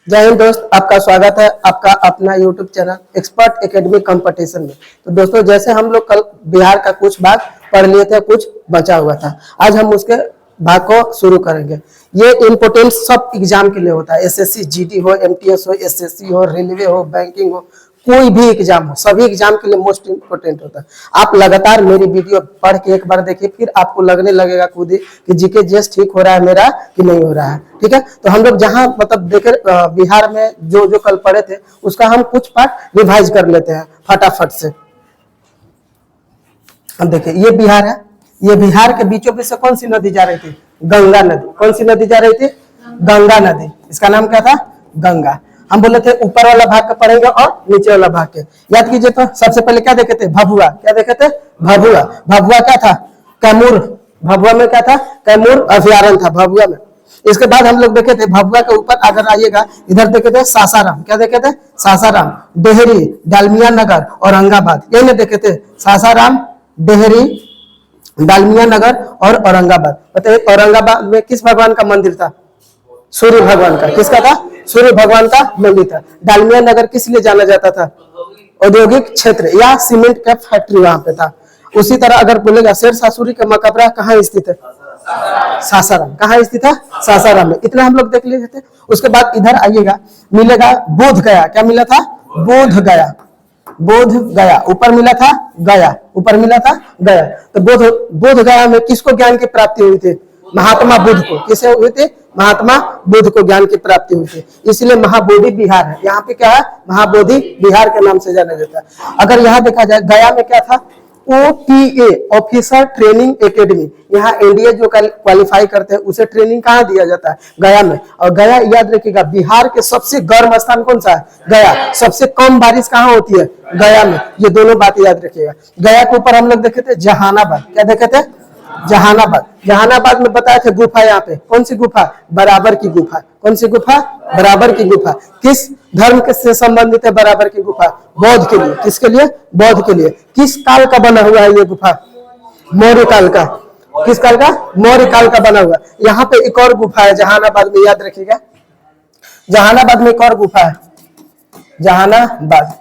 जय हिंद दोस्त, आपका स्वागत है आपका अपना YouTube channel expert academy competition में। तो दोस्तों, जैसे हम लोग कल बिहार का कुछ भाग पढ़ लिए थे, कुछ बचा हुआ था, आज हम उसके भाग को शुरू करेंगे। ये इम्पोर्टेंट सब एग्जाम के लिए होता है, एसएससी जीडी हो, एमटीएस हो, एसएससी हो, रेलवे हो, बैंकिंग हो, कोई भी एग्जाम हो, सभी एग्जाम के लिए मोस्ट इम्पोर्टेंट होता है। आप लगातार मेरी वीडियो पढ़ के एक बार देखिए, फिर आपको लगने लगेगा खुद ही कि जीके जीएस ठीक हो रहा है मेरा कि नहीं हो रहा है। ठीक है, तो हम लोग जहां मतलब देखे बिहार में जो जो कल पढ़े थे उसका हम कुछ पार्ट रिवाइज कर लेते हैं फटाफट से। अब देखिए, ये बिहार है, ये बिहार के बीचों बीच से कौन सी नदी जा रही थी? गंगा नदी। कौन सी नदी जा रही थी? गंगा नदी। इसका नाम क्या था? गंगा। हम बोले थे ऊपर वाला भाग का पढ़ेंगे और नीचे वाला भाग के याद कीजिए। तो सबसे पहले क्या देखे थे? भभुआ। क्या देखे थे? भभुआ। भभुआ क्या था? कैमूर। भभुआ में क्या था? कैमूर अभयारण्य था भभुआ में। इसके बाद हम लोग देखे थे भभुआ के ऊपर अगर आइएगा, इधर देखे थे सासाराम। क्या देखे थे? सासाराम, डेहरी, डालमिया नगर, औरंगाबाद। यही देखे थे, सासाराम, डेहरी, डालमिया नगर और औरंगाबाद। बताइए, औरंगाबाद में किस भगवान का मंदिर था? सूर्य भगवान का। किसका था? सूर्य भगवान का मंदिर था। डालमिया नगर किस लिए जाना जाता था? औद्योगिक क्षेत्र या सीमेंट का फैक्ट्री वहां पे था। उसी तरह अगर बोलेगा शेरशाह सूरी का मकबरा कहाँ स्थित है? सासाराम। कहाँ स्थित है? सासाराम में। इतना हम लोग देख लिए थे। उसके बाद इधर आइएगा, मिलेगा बोध गया। क्या मिला था? बोध गया। बोध गया। ऊपर मिला था गया, ऊपर मिला था गया। तो बोध गया में किसको ज्ञान की प्राप्ति हुई थी? महात्मा बुद्ध को। किसे हुई थी? महात्मा बुद्ध को ज्ञान की प्राप्ति हुई थी। इसलिए महाबोधि बिहार है। यहाँ पे क्या है? महाबोधि बिहार के नाम से जाना जाता है। अगर यहाँ देखा जाए, गया में क्या था? OTA officer training academy. यहाँ एनडीए जो क्वालिफाई करते हैं उसे ट्रेनिंग कहाँ दिया जाता है? गया में। और गया याद रखिएगा, बिहार के सबसे गर्म स्थान कौन सा है? गया। सबसे कम बारिश कहाँ होती है? गया में। ये दोनों बातें याद रखिएगा। गया के ऊपर हम लोग देखे थे जहानाबाद। क्या देखे थे? जहानाबाद। जहानाबाद में बताया था गुफा। यहाँ पे कौन सी गुफा? बराबर की गुफा। कौन सी गुफा? बराबर की गुफा। किस धर्म के से संबंधित है बराबर की गुफा? बौद्ध के लिए। किसके लिए? बौद्ध के लिए। किस काल का बना हुआ है ये गुफा? मौर्य काल का। किस काल का? मौर्य काल का बना हुआ। यहाँ पे एक और गुफा है जहानाबाद में, याद रखिएगा। जहानाबाद में एक और गुफा है, जहानाबाद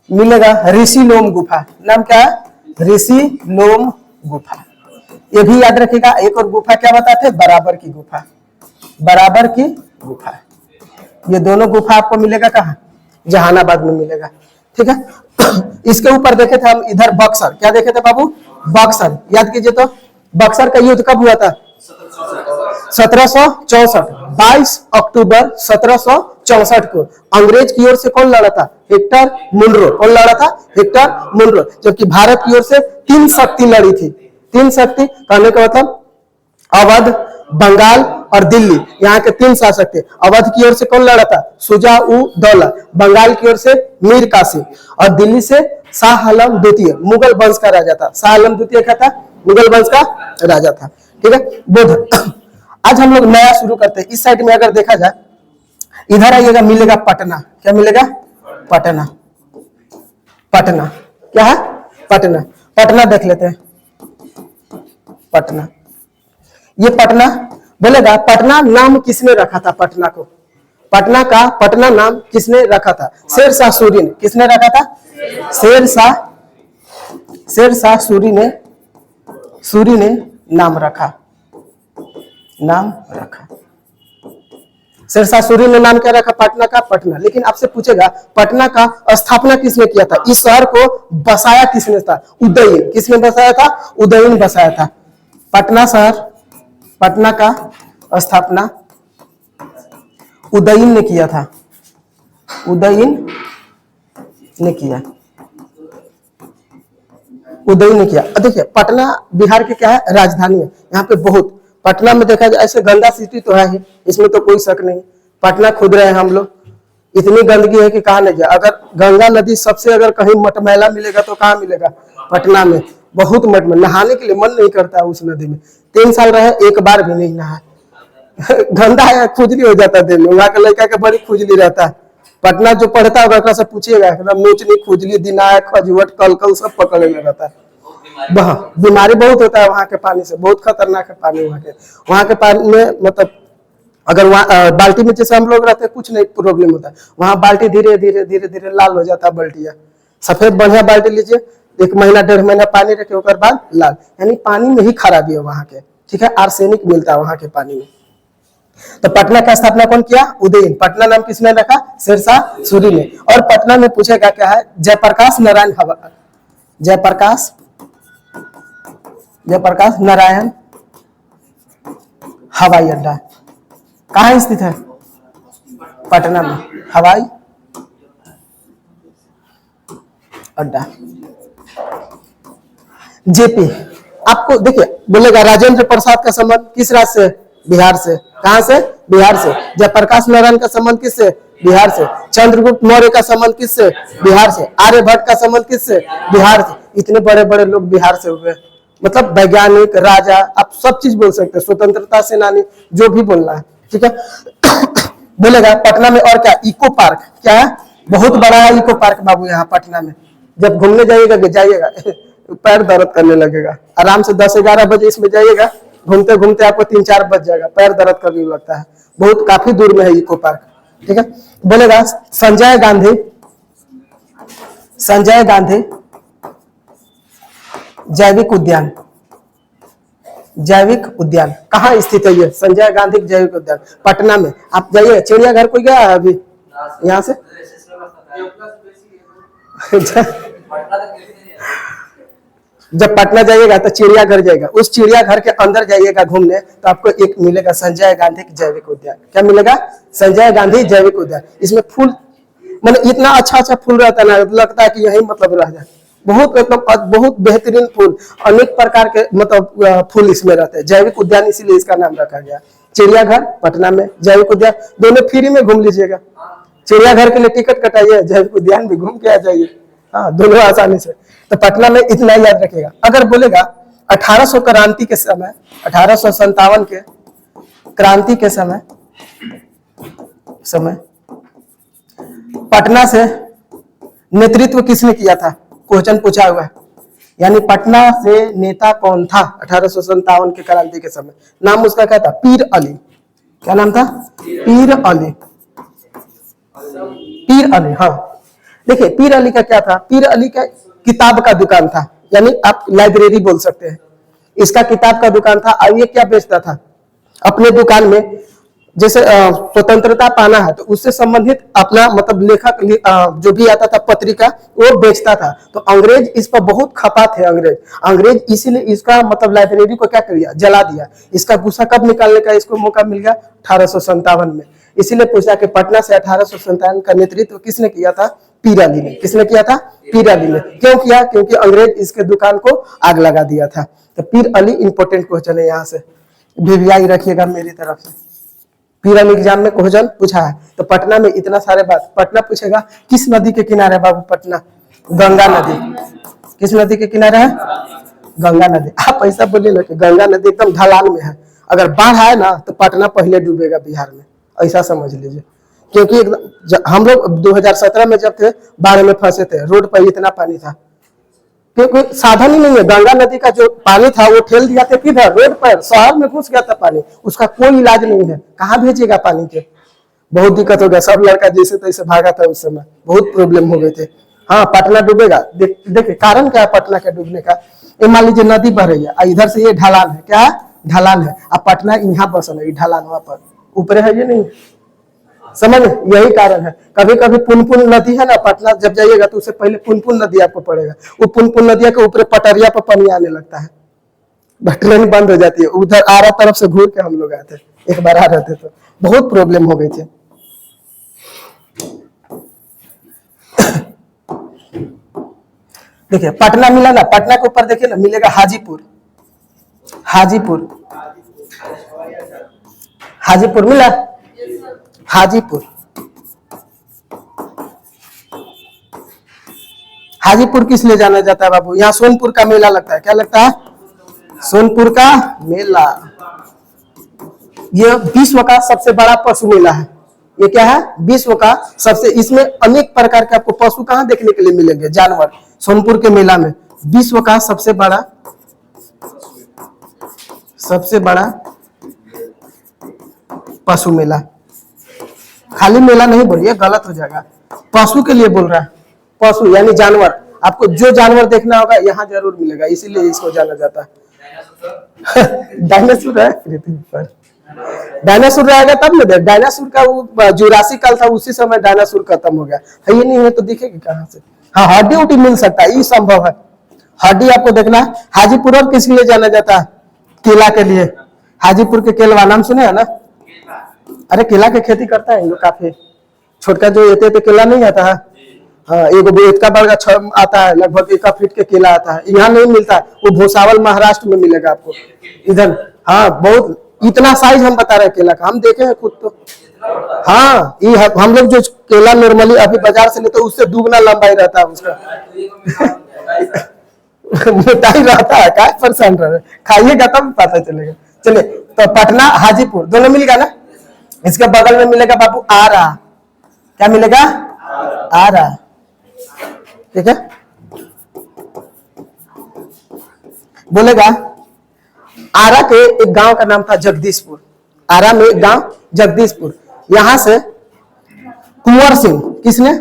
मिलेगा ऋषि लोम गुफा। नाम क्या है? ऋषि लोम गुफा। ये भी याद रखिएगा। एक और गुफा क्या बताते हैं? बराबर की गुफा। बराबर की गुफा। ये दोनों गुफा आपको मिलेगा कहाँ? जहानाबाद में मिलेगा। ठीक है। इसके ऊपर देखे थे हम इधर बक्सर। क्या देखे थे बाबू? बक्सर। याद कीजिए तो, बक्सर का युद्ध कब हुआ था? 1764। 22 अक्टूबर 1764 को अंग्रेज की ओर से कौन लड़ा था? Hector Munro. कौन लड़ा था? Hector Munro. जबकि भारत की ओर से 3 शक्ति लड़ी थी। 3 शक्ति कहने का मतलब अवध, बंगाल और दिल्ली। यहाँ के 3 शासक थे। अवध की ओर से कौन लड़ा था? शुजा-उद-दौला। बंगाल की ओर से मीर कासिम और दिल्ली से शाह आलम द्वितीय, मुगल वंश का राजा था। शाह आलम द्वितीय क्या था? मुगल वंश का राजा था। ठीक है। बुद्ध। आज हम लोग नया शुरू करते हैं। इस साइड में अगर देखा जाए, इधर आइएगा, मिलेगा पटना। क्या मिलेगा? पटना। पटना क्या है? पटना। पटना देख लेते हैं। पटना। ये पटना बोलेगा, पटना नाम किसने रखा था? पटना को, पटना का पटना नाम किसने रखा था? शेरशाह सूरी ने। किसने रखा था? शेरशाह सूरी ने नाम रखा। नाम रखा। शेरशाह सूरी ने नाम क्या रखा? पटना का पटना। लेकिन आपसे पूछेगा पटना का स्थापना किसने किया था? इस शहर को बसाया किसने था? उदयन। किसने बसाया था? उदयन बसाया था। पटना शहर, पटना का स्थापना उदयन ने किया था। उदयन ने किया। उदयन ने किया। देखिए, पटना बिहार के क्या है? राजधानी है। यहाँ पे बहुत, पटना में देखा जाए ऐसे गंदा सिटी तो है ही, इसमें तो कोई शक नहीं। पटना खुद रहे हम लोग, इतनी गंदगी है कि कहाँ नहीं जाए। अगर गंगा नदी सबसे अगर कहीं मटमैला मिलेगा तो कहाँ मिलेगा? पटना में। बहुत मटमैला, नहाने के लिए मन नहीं करता उस नदी में। 3 साल रहे, एक बार भी नहीं नहा। गंदा है, खुजली हो जाता है दिन में। वहां के लड़का के बड़ी खुजली रहता है। पटना जो पढ़ता होगा से पूछिएगा, एकदम नोचनी, खुजली, दिनाय, खजुवट, कलकल सब पकड़े में रहता है। बीमारी बहुत होता है वहां के पानी से, बहुत खतरनाक है पानी वहां के। वहां के पानी में मतलब अगर वहाँ बाल्टी में जैसे हम लोग रहते हैं कुछ नहीं प्रॉब्लम होता, वहां बाल्टी धीरे धीरे धीरे धीरे लाल हो जाता है बाल्टिया। सफेद बढ़िया बाल्टी लीजिए, 1 महीना 1.5 महीना पानी रखे ओकर बाद लाल, यानी पानी में ही खराबी है वहां के, ठीक है, आर्सेनिक मिलता है वहां के पानी में। तो पटना का स्थापना कौन किया? उदयन। पटना नाम किसने रखा? शेरशाह सूरी ने। और पटना में पूछेगा क्या है? जयप्रकाश नारायण जयप्रकाश नारायण हवाई अड्डा कहाँ स्थित है? पटना में हवाई अड्डा। जेपी, आपको देखिए बोलेगा राजेंद्र प्रसाद का संबंध किस राज्य से? बिहार से। कहां से? बिहार से। जयप्रकाश नारायण का संबंध किससे? बिहार से। चंद्रगुप्त मौर्य का संबंध किससे? बिहार से। आर्यभट्ट का संबंध किससे? बिहार से। इतने बड़े बड़े लोग बिहार से हुए, मतलब वैज्ञानिक, राजा, आप सब चीज बोल सकते हैं, स्वतंत्रता सेनानी, जो भी बोलना है, ठीक है। बोलेगा पटना में और क्या? Eco park. क्या है? बहुत बड़ा है इको पार्क बाबू यहाँ पटना में। जब घूमने जाइएगा पैर दर्द करने लगेगा, आराम से 10-11 बजे इसमें जाइएगा, घूमते घूमते आपको 3-4 बज जाएगा, पैर दर्द करने लगता है। बहुत काफी दूर में है इको पार्क, ठीक है। बोलेगा संजय गांधी जैविक उद्यान कहाँ स्थित है? ये संजय गांधी जैविक उद्यान पटना में। आप जाइए, चिड़ियाघर कोई गया है अभी यहाँ से? जब पटना जाइएगा तो चिड़ियाघर जाइएगा, उस चिड़ियाघर के अंदर जाइएगा घूमने तो आपको एक मिलेगा संजय गांधी जैविक उद्यान। क्या मिलेगा? संजय गांधी जैविक उद्यान। इसमें फूल मतलब इतना अच्छा फूल रहता है ना, लगता है कि यही मतलब रह जाए। बहुत मतलब बहुत बेहतरीन फूल, अनेक प्रकार के मतलब फूल इसमें रहते हैं। जैविक उद्यान इसीलिए इसका नाम रखा गया। चिड़ियाघर पटना में, जैविक उद्यान, दोनों फ्री में घूम लीजिएगा। चिड़ियाघर के लिए टिकट कटाइए, जैविक उद्यान भी घूम के आ जाइए, हाँ दोनों आसानी से। तो पटना में इतना याद रखेगा। अगर बोलेगा 1800 क्रांति के समय, 1857 के क्रांति के समय पटना से नेतृत्व किसने किया था? क्वेश्चन पूछा हुआ है, यानी पटना से नेता कौन था 1857 के क्रांति के समय? नाम उसका क्या था? पीर अली। क्या नाम था? पीर अली। हाँ, देखिए पीर अली का क्या था? पीर अली का किताब का दुकान था, यानी आप लाइब्रेरी बोल सकते हैं। इसका किताब का दुकान था। अब ये क्या बेचता था अपने दुकान में? जैसे स्वतंत्रता पाना है तो उससे संबंधित अपना मतलब लेखक जो भी आता था पत्रिका वो बेचता था। तो अंग्रेज इस पर बहुत खपा थे। अंग्रेज इसीलिए इसका मतलब लाइब्रेरी को क्या कर दिया? जला दिया। इसका गुस्सा कब निकालने का इसको मौका मिल गया? 1857 में। इसीलिए पूछा कि पटना से 1857 का नेतृत्व किसने किया था? पीर अली ने। किसने किया था? पीर अली ने। क्यों किया? क्योंकि अंग्रेज इसके दुकान को आग लगा दिया था। तो पीर अली इंपॉर्टेंट क्वेश्चन है, यहाँ से वीवीआई रखिएगा मेरी तरफ से। पीर अली एग्जाम में क्वेश्चन पूछा है। तो पटना में इतना सारे बात। पटना पूछेगा किस नदी के किनारे बाबू? पटना गंगा नदी। किस नदी के किनारे है? गंगा नदी। आप ऐसा बोलिए ना कि गंगा नदी एकदम ढलान में है, अगर बाढ़ आए ना तो पटना पहले डूबेगा बिहार में, ऐसा समझ लीजिए। क्योंकि हम लोग 2017 में जब थे बाढ़ में फंसे थे, रोड पर इतना पानी था, क्योंकि साधन ही नहीं है। गंगा नदी का जो पानी था वो ठेल दिया था किधर? रोड पर, शहर में घुस गया था पानी, उसका कोई इलाज नहीं है। कहाँ भेजेगा पानी के? बहुत दिक्कत हो गया। सब लड़का जैसे तैसे भागा था उस समय, बहुत प्रॉब्लम हो गए थे। हाँ पटना डूबेगा। देखिए कारण क्या है पटना के डूबने का? ये मान लीजिए नदी बह रही है, इधर से ये ढलान है। क्या है? ढलान है। अब पटना यहाँ बसन है, ढलान वहां पर ऊपर है, ये नहीं समझ, यही कारण है। कभी कभी पुनपुन नदी है ना, पटना जब जाइएगा तो उससे पहले पुनपुन नदी आपको पड़ेगा। वो पुनपुन नदिया के ऊपर पटरिया पर पानी आने लगता है, ट्रेन बंद हो जाती है। उधर आरा तरफ से घूर के हम लोग आए थे, एक बार आ रहे थे तो बहुत प्रॉब्लम हो गई थी। देखिए पटना मिला ना, पटना के ऊपर देखिए ना मिलेगा हाजीपुर। हाजीपुर मिला? हाजीपुर किस लिए जाना जाता है बाबू? यहाँ सोनपुर का मेला लगता है। क्या लगता है? सोनपुर का मेला। यह विश्व का सबसे बड़ा पशु मेला है। ये क्या है? विश्व का सबसे, इसमें अनेक प्रकार के आपको पशु कहाँ देखने के लिए मिलेंगे? जानवर। सोनपुर के मेला में विश्व का सबसे बड़ा पशु मेला। खाली मेला नहीं बोलिए, गलत हो जाएगा। पशु के लिए बोल रहा है, पशु यानी जानवर। आपको जो जानवर देखना होगा यहाँ जरूर मिलेगा, इसीलिए इसको जाना जाता है। डायनासोर है पृथ्वी पर, डायनासोर रहेगा तब ना। डायनासोर का वो जुरासी काल था, उसी समय डायनासोर खत्म हो गया है। ये नहीं है तो दिखेगी कहाँ से? हाँ, हड्डी उड्डी मिल सकता है, ये संभव है। हड्डी आपको देखना है। हाजीपुर और किस लिए जाना जाता है? केला के लिए। हाजीपुर के केलवा नाम सुने है ना? अरे केला की खेती करता है लोग काफी। छोटका जो ये केला नहीं आता है, हाँ, एक का बड़ा आता है, लगभग 1 फीट के केला आता है। यहाँ नहीं मिलता है, वो भूसावल महाराष्ट्र में मिलेगा आपको इधर। हाँ, बहुत इतना साइज हम बता रहे हैं केला का, हम देखे हैं खुद तो। हाँ, ये हम लोग जो केला नॉर्मली अभी बाजार से लेते हैं उससे दुगना लंबाई रहता है उसका। मिठाई रहता है, क्या परेशान रह रहे? खाइएगा तब पता चलेगा। चलिए, तो पटना हाजीपुर दोनों मिलेगा ना। इसके बगल में मिलेगा बाबू आरा। क्या मिलेगा? आरा। ठीक है, बोलेगा आरा के एक गांव का नाम था जगदीशपुर। आरा में एक गांव जगदीशपुर, यहां से कुंवर सिंह, किसने?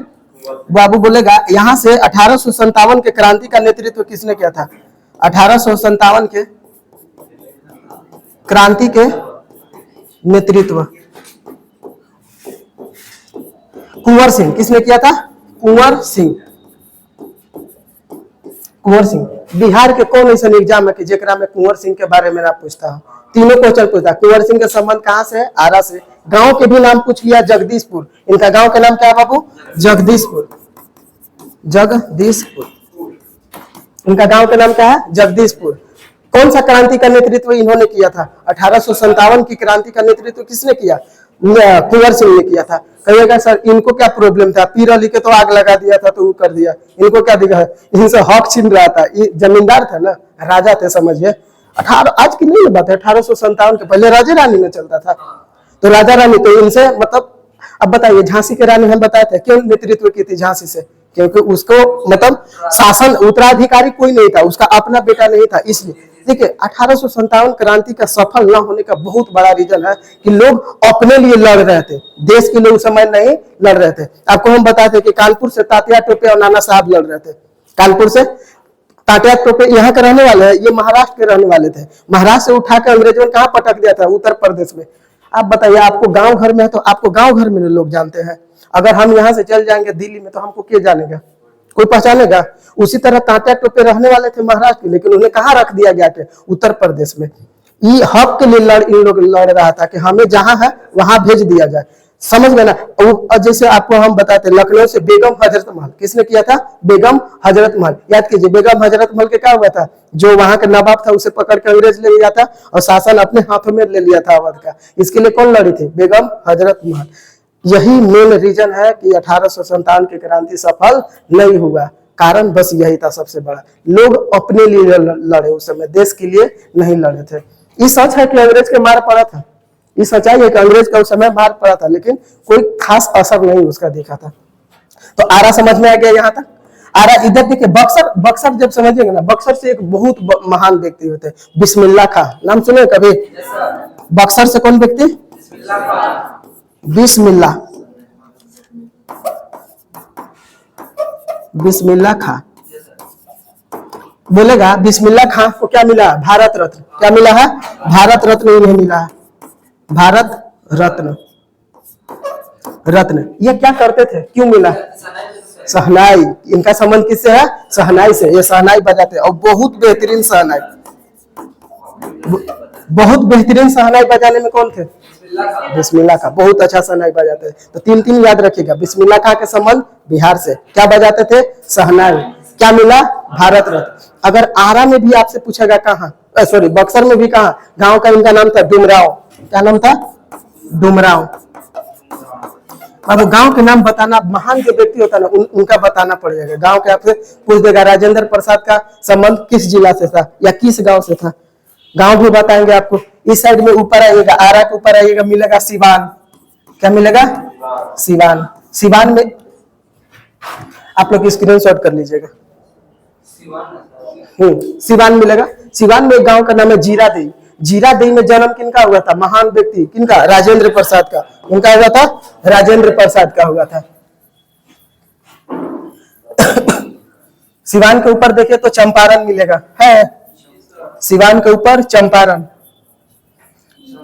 बाबू बोलेगा यहां से 1857 के क्रांति का नेतृत्व किसने किया था? 1857 के क्रांति के नेतृत्व कुंवर सिंह। किसने किया था? कुंवर सिंह। कुंवर सिंह। बिहार के कौन ऐसा एग्जाम है कि जेकरा में कुंवर सिंह के बारे में ना पूछता हूं? तीनों क्वेश्चन पूछता। कुंवर सिंह का संबंध कहां से है? आरा से। गांव के भी नाम पूछ लिया, जगदीशपुर। इनका गांव का नाम क्या है बाबू? जगदीशपुर। जगदीशपुर। इनका गांव का नाम क्या है? जगदीशपुर। कौन सा क्रांति का नेतृत्व इन्होंने किया था? 1857 की क्रांति का नेतृत्व किसने किया? कुंवर सिंह ने किया था। कहिएगा सर इनको क्या प्रॉब्लम था? पीर अली के तो आग लगा दिया था तो वो कर दिया, इनको क्या दिखा? इनसे हक छीन रहा था। ये जमींदार था ना, राजा थे, समझिए। आज की नहीं बात है, 1857 के पहले राजा रानी में चलता था। तो राजा रानी तो इनसे मतलब, अब बताइए झांसी के रानी हम बताए थे क्यों नेतृत्व की थी झांसी से? क्योंकि उसको मतलब शासन उत्तराधिकारी कोई नहीं था, उसका अपना बेटा नहीं था, इसलिए। देखिए 1857 क्रांति का सफल न होने का बहुत बड़ा रीजन है कि लोग अपने लिए लड़ रहे थे, देश के लिए उस समय नहीं लड़ रहे थे। आपको हम बताते थे कि कानपुर से तात्या टोपे और नाना साहब लड़ रहे थे। कानपुर से तात्या टोपे यहाँ के रहने वाले हैं, ये महाराष्ट्र के रहने वाले थे। महाराष्ट्र से उठा कर अंग्रेजों ने कहाँ पटक दिया था? उत्तर प्रदेश में। आप बताइए, आपको गांव घर में है तो आपको गांव घर में लोग जानते हैं। अगर हम यहाँ से चल जाएंगे दिल्ली में तो हमको क्या जानेगा? कोई पहचानेगा? उसी तरह तात्या टोपे रहने वाले थे महाराष्ट्र के, लेकिन उन्हें कहाँ रख दिया गया थे? उत्तर प्रदेश में। ये हक के लिए इन लोग लड़ रहा था कि हमें जहां है वहां भेज दिया जाए, समझ गए ना। जैसे आपको हम बताते, लखनऊ से बेगम हजरत महल किसने किया था? बेगम हजरत महल। याद कीजिए, बेगम हजरत महल के क्या हुआ था? जो वहां का नवाब था उसे पकड़ कर अंग्रेज ले लिया था और शासन अपने हाथों में ले लिया था अवध का। इसके लिए कौन लड़ी थी? बेगम हजरत महल। यही मेन रीजन है कि 1857 की क्रांति सफल नहीं हुआ। कारण बस यही था सबसे बड़ा, लोग अपने लिए लड़े, उस समय देश के लिए नहीं लड़े थे। ये सच है कि अंग्रेज के मार पड़ा था, ये सच्चाई है कि अंग्रेज का उस समय मार पड़ा था, लेकिन कोई खास असर नहीं उसका देखा था। तो आरा समझ में आ गया यहाँ तक। आरा इधर देखिए, बक्सर। बक्सर जब समझेंगे ना, बक्सर से एक बहुत महान व्यक्ति होते, बिस्मिल्लाह खां। नाम सुने कभी? बक्सर से कौन व्यक्ति? बिस्मिल्लाह। बिस्मिल्लाह खां। बोलेगा बिस्मिल्लाह खां को क्या मिला? भारत रत्न। क्या मिला है? भारत रत्न इन्हें मिला है। भारत रत्न। रत्न। ये क्या करते थे? क्यों मिला? शहनाई। इनका संबंध किससे है? शहनाई से। ये शहनाई बजाते और बहुत बेहतरीन शहनाई, बहुत बेहतरीन शहनाई बजाने में कौन थे? बिस्मिल्लाह खां। बहुत अच्छा शहनाई बजाते थे। तो 3 याद रखिएगा। बिस्मिल्लाह खां के संबंध बिहार से। क्या बजाते थे? शहनाई। क्या मिला? भारत रत्न। अगर आरा में भी आपसे पूछेगा कहाँ, सॉरी बक्सर में भी कहाँ, गांव का इनका नाम था डुमराव। क्या नाम था? डुमराव। अब गांव के नाम बताना, महान जो व्यक्ति होता है ना उनका बताना पड़ेगा। गांव के आपसे पूछ देगा राजेंद्र प्रसाद का संबंध किस जिला से था या किस गांव से था, गांव भी बताएंगे आपको। इस साइड में ऊपर आइएगा, आरा के ऊपर आइएगा, मिलेगा सिवान। क्या मिलेगा? सिवान। सिवान में आप लोग स्क्रीनशॉट कर लीजिएगा। सिवान मिलेगा। सिवान में एक गांव का नाम है जीरादेई। जीरा देई में जन्म किनका हुआ था? महान व्यक्ति किनका? राजेंद्र प्रसाद का। उनका हुआ था? राजेंद्र प्रसाद का हुआ था। सिवान के ऊपर देखे तो चंपारण मिलेगा, है सिवान के ऊपर चंपारण।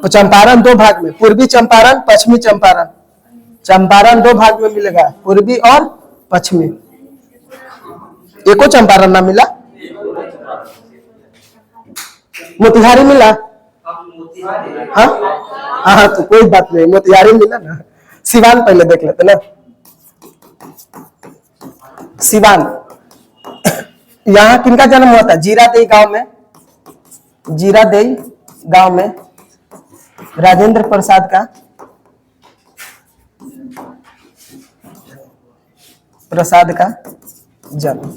तो चंपारण दो भाग में, पूर्वी चंपारण, पश्चिमी चंपारण। चंपारण दो भाग में मिलेगा, पूर्वी और पश्चिमी। एको चंपारण ना मिला? मोतिहारी मिला? हाँ हाँ, तो कोई बात नहीं, मोतिहारी मिला ना। सिवान पहले देख लेते ना। सिवान, यहाँ किनका जन्म हुआ था? जीरादेई गांव में, जीरादेई गांव में राजेंद्र प्रसाद का, जन्म।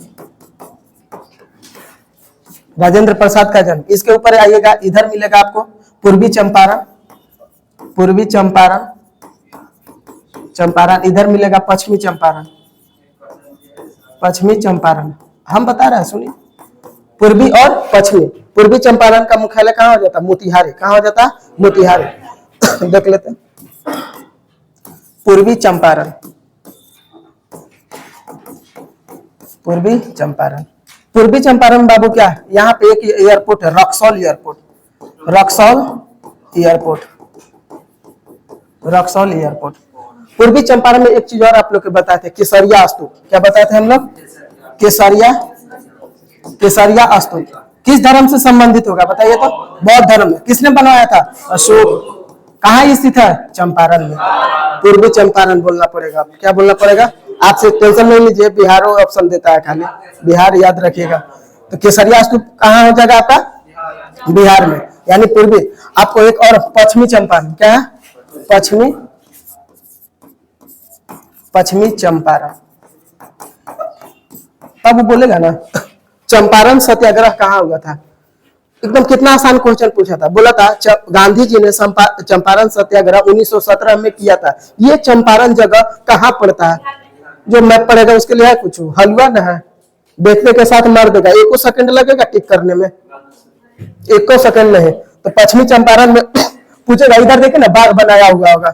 राजेंद्र प्रसाद का जन्म। इसके ऊपर आइएगा, इधर मिलेगा आपको पूर्वी चंपारण, पूर्वी चंपारण, चंपारण। इधर मिलेगा पश्चिमी चंपारण, पश्चिमी चंपारण। हम बता रहे हैं, सुनिए, पूर्वी और पश्चिमी। पूर्वी चंपारण का मुख्यालय कहाँ हो जाता? मोतिहारी। कहाँ हो जाता? मोतिहारी। देख लेते हैं पूर्वी चंपारण, पूर्वी चंपारण। पूर्वी चंपारण बाबू क्या है? यहाँ पे एक एयरपोर्ट है, Raxaul airport, Raxaul airport, Raxaul airport. पूर्वी चंपारण में एक चीज और आप लोग को बताए थे, केसरिया स्तूप। क्या बताए थे हम लोग? केसरिया, केसरिया स्तूप किस धर्म से संबंधित होगा बताइए तो? बौद्ध धर्म में। किसने बनवाया था? अशोक। कहाँ स्थित है? चंपारण में। पूर्वी चंपारण बोलना पड़ेगा। क्या बोलना पड़ेगा? आपसे टेंशन नहीं लीजिए, बिहारो ऑप्शन देता है खाली, बिहार याद रखिएगा। तो केसरिया स्तूप कहाँ हो जाएगा आपका? बिहार में, यानी पूर्वी। आपको एक और पश्चिमी चंपारण, क्या है? पश्चिमी, पश्चिमी चंपारण। तब वो बोलेगा ना, चंपारण सत्याग्रह कहाँ हुआ था? एकदम कितना आसान क्वेश्चन पूछा था। बोला था गांधी जी ने चंपारण सत्याग्रह 1917 में किया था। ये चंपारण जगह कहाँ पड़ता है? जो मैप पड़ेगा उसके लिए है कुछ हलवा ना है, देखने के साथ मार देगा। एको सेकंड लगेगा टिक करने में, एको सेकंड नहीं। तो पश्चिमी चंपारण में पूछेगा, इधर देखिए ना बाघ बनाया हुआ होगा,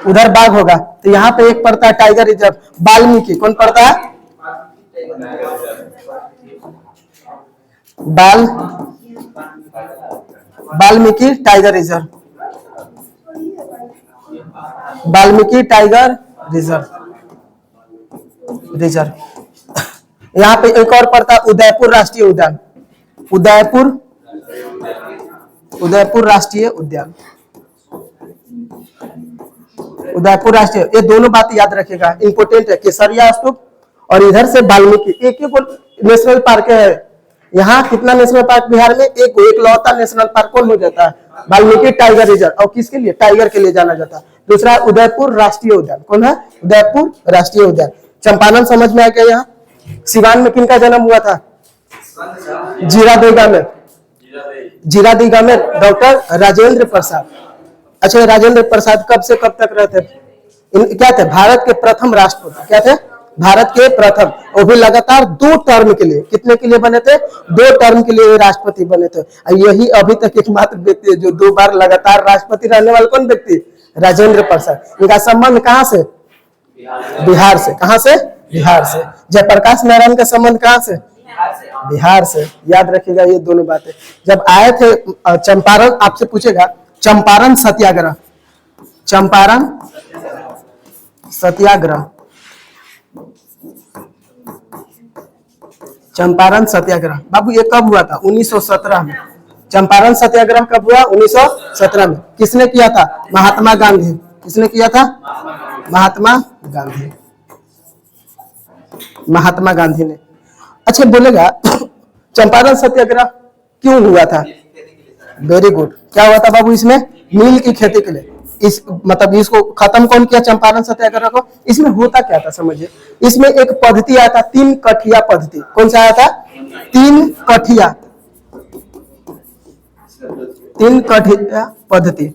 उधर बाघ होगा। तो यहाँ पे एक पड़ता है टाइगर रिजर्व, वाल्मीकि। कौन पड़ता है? Valmiki tiger reserve, Valmiki tiger reserve, reserve. यहाँ पे एक और पड़ता है उदयपुर राष्ट्रीय उद्यान, उदयपुर, उदयपुर राष्ट्रीय उद्यान, उदयपुर राष्ट्रीय। ये दोनों बात याद रखिएगा, इंपोर्टेंट है। केसरिया स्तूप और इधर से वाल्मीकि। एक नेशनल पार्क है यहाँ। कितना नेशनल पार्क बिहार में? एक लौता नेशनल पार्क कौन हो जाता है? Valmiki tiger reserve. और किसके लिए? टाइगर के लिए जाना जाता है। दूसरा उदयपुर राष्ट्रीय उद्यान। कौन है? उदयपुर राष्ट्रीय उद्यान। चंपारण समझ में आ गया। यहाँ सिवान में किनका जन्म हुआ था? जीरादेई में, जीरादेई में डॉक्टर राजेंद्र प्रसाद। अच्छा, राजेंद्र प्रसाद कब से कब तक रहते? क्या थे? भारत के प्रथम राष्ट्रपति। क्या थे? भारत के प्रथम। वो भी लगातार 2 टर्म के लिए। कितने के लिए बने थे? 2 टर्म के लिए राष्ट्रपति बने थे। यही अभी तक एकमात्र व्यक्ति है जो 2 बार लगातार राष्ट्रपति रहने वाले। कौन व्यक्ति? राजेंद्र प्रसाद। इनका संबंध कहाँ से? बिहार से। कहाँ से? बिहार से। जयप्रकाश नारायण का संबंध कहाँ से? बिहार से। याद रखिएगा ये दोनों बातें। जब आए थे चंपारण, आपसे पूछेगा चंपारण सत्याग्रह, चंपारण सत्याग्रह, चंपारण सत्याग्रह बाबू ये कब हुआ था? 1917 में। चंपारण सत्याग्रह कब हुआ? 1917 में। किसने किया था? महात्मा गांधी। किसने किया था? महात्मा गांधी, महात्मा गांधी ने। अच्छा बोलेगा चंपारण सत्याग्रह क्यों हुआ था? Very good. क्या हुआ था बाबू? इसमें नील की खेती के लिए। इस मतलब इसको खत्म कौन किया? चंपारण सत्याग्रह को। इसमें होता क्या था समझिए। इसमें एक पद्धति आया था, 3 कठिया पद्धति। कौन सा आया था? 3 कठिया, 3 कठिया पद्धति।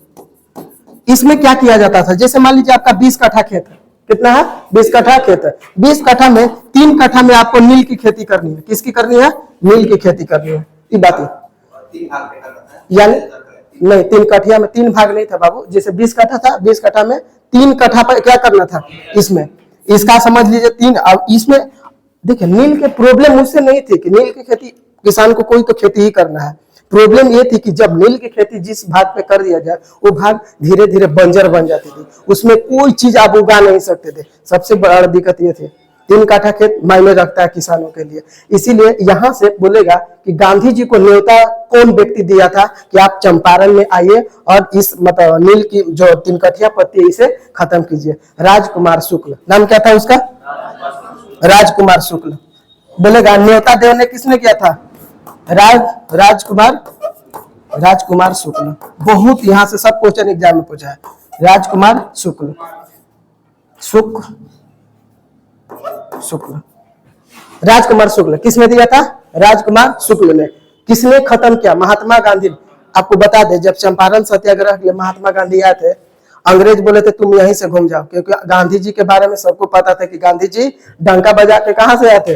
इसमें क्या किया जाता था? जैसे मान लीजिए आपका 20 कट्ठा खेत है। कितना है? 20 कट्ठा खेत है। 20 कट्ठा में 3 कट्ठा में आपको नील की खेती करनी है। किसकी करनी है? नील की खेती करनी है। ये बात है। यानी नहीं, 3 कठिया में 3 भाग नहीं था बाबू। जैसे 20 कट्ठा था, 20 कट्ठा में 3 कट्ठा पर क्या करना था इसमें, इसका समझ लीजिए 3। अब इसमें देखिए नील के प्रॉब्लम मुझसे नहीं थी कि नील की खेती, किसान को कोई तो खेती ही करना है। प्रॉब्लम ये थी कि जब नील की खेती जिस भाग पे कर दिया जाए वो भाग धीरे धीरे बंजर बन जाती थी, उसमें कोई चीज आप उगा नहीं सकते थे। सबसे बड़ा दिक्कत ये थी। 3 काठा खेत मायने रखता है किसानों के लिए। इसीलिए यहां से बोलेगा कि गांधी जी को न्योता कौन व्यक्ति दिया था कि आप चंपारण में आइए और इस मतलब नील की जो 3 कठिया पत्ती है इसे खत्म कीजिए। राजकुमार शुक्ल, नाम क्या था उसका? राजकुमार शुक्ल। बोलेगा न्योता देने किसने किया था? राजकुमार शुक्ल। बहुत यहां से सब क्वेश्चन एग्जाम में पूछा है। राजकुमार शुक्ल, राजकुमार शुक्ल किसने दिया था? राजकुमार शुक्ल ने। किसने खत्म किया? महात्मा गांधी। आपको बता दे, जब चंपारण सत्याग्रह के लिए महात्मा गांधी आए थे, अंग्रेज बोले थे तुम यहीं से घूम जाओ, क्योंकि गांधी जी के बारे में सबको पता था कि गांधी जी डंका बजा के कहां से आए थे?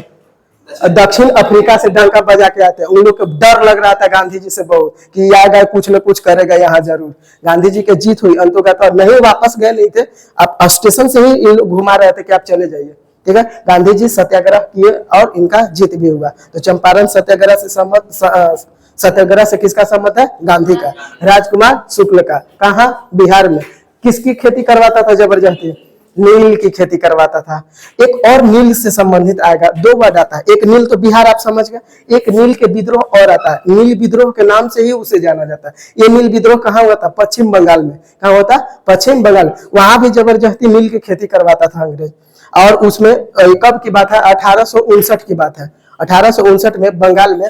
दक्षिण अफ्रीका से डंका बजा के आते। उन लोग को डर लग रहा था गांधी जी से बहुत कि यह गए कुछ न कुछ करेगा यहाँ जरूर। गांधी जी की जीत हुई अंततः, नहीं वापस गए नहीं थे, आप स्टेशन से ही इन लोग घुमा रहे थे कि आप चले जाइए। ठीक है, गांधी जी सत्याग्रह किए और इनका जीत भी हुआ। तो चंपारण सत्याग्रह से सत्याग्रह से किसका संबंध है? गांधी का। राजकुमार शुक्ल का। कहा? बिहार में। किसकी खेती करवाता था जबरदस्ती? नील की खेती करवाता था। एक और नील से संबंधित आएगा, 2 वर्ड आता है। एक नील तो बिहार आप समझ गए, एक नील के विद्रोह और आता है। नील विद्रोह के नाम से ही उसे जाना जाता है। ये नील विद्रोह कहाँ हुआ था? पश्चिम बंगाल में। कहाँ हुआ था? पश्चिम बंगाल। वहां भी जबरदस्ती नील की खेती करवाता था अंग्रेज। और उसमें कब की बात है? 1859 की बात है। 1859 में बंगाल में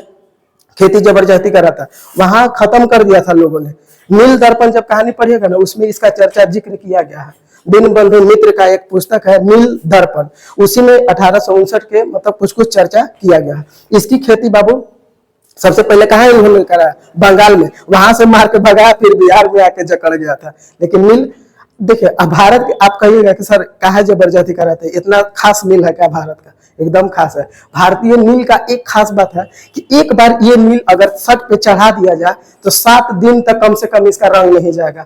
खेती जबरदस्ती कर रहा था, वहां खत्म कर दिया था लोगों ने। नील दर्पण जब कहानी पढ़िएगा ना, उसमें इसका चर्चा जिक्र किया गया है। दीनबंधु मित्र का एक पुस्तक है नील दर्पण, उसी में 1859 के मतलब कुछ कुछ चर्चा किया गया है। इसकी खेती बाबू सबसे पहले कहा इन्होंने करा? बंगाल में। वहां से मार के भगाया, फिर बिहार में आके जकड़ गया था। लेकिन नील देखिए, अब भारत के आप कहिएगा कि सर काहे जबरदस्ती कराते हैं, इतना खास नील है क्या भारत का? एकदम खास है। भारतीय नील का एक खास बात है कि एक बार ये नील अगर छत पे चढ़ा दिया जाए तो 7 दिन तक कम से कम इसका रंग नहीं जाएगा,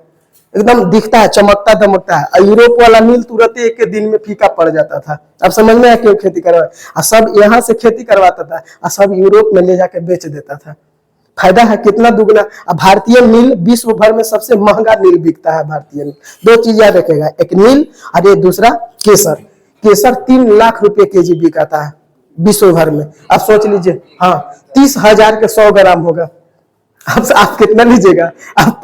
एकदम दिखता है, चमकता दमकता है। यूरोप वाला नील तुरंत एक के दिन में फीका पड़ जाता था। अब समझ में आया क्यों खेती करवा, सब यहाँ से खेती करवाता था और सब यूरोप में ले जाके बेच देता था। फायदा है कितना दुगना। अब भारतीय नील विश्व भर में सबसे महंगा नील बिकता है। भारतीय नील 2 चीज याद रखेगा, एक नील और एक दूसरा केसर। केसर 3 लाख रुपए केजी बिकाता है विश्व भर में। अब सोच लीजिए, हाँ 30,000 के 100 ग्राम होगा। अब आप कितना लीजिएगा? आप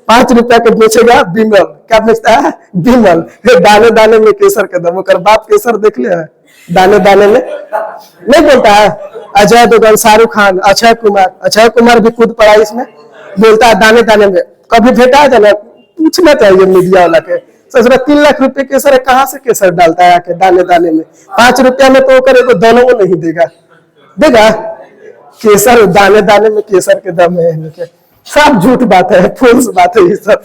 5 रुपया के बेचेगा बिमल। क्या बेचता है? बिमल। दाने दाने में केसर के दम। ओकर बाप केसर देख ले, दाने दाने में नहीं बोलता है। अजय देवगन, शाहरुख खान, अक्षय कुमार भी खुद पड़ा इसमें, बोलता है दाने दाने में। कभी भेटा है ना? पूछना चाहिए मीडिया वाला के। ससुरा 3 लाख रुपए केसर है, कहाँ से केसर डालता है आके दाने दाने में? 5 रुपया में तो करे दोनों को नहीं देगा। केसर दाने दाने में केसर के दम है। सब झूठ बात है, फुल्स बात है ये सब।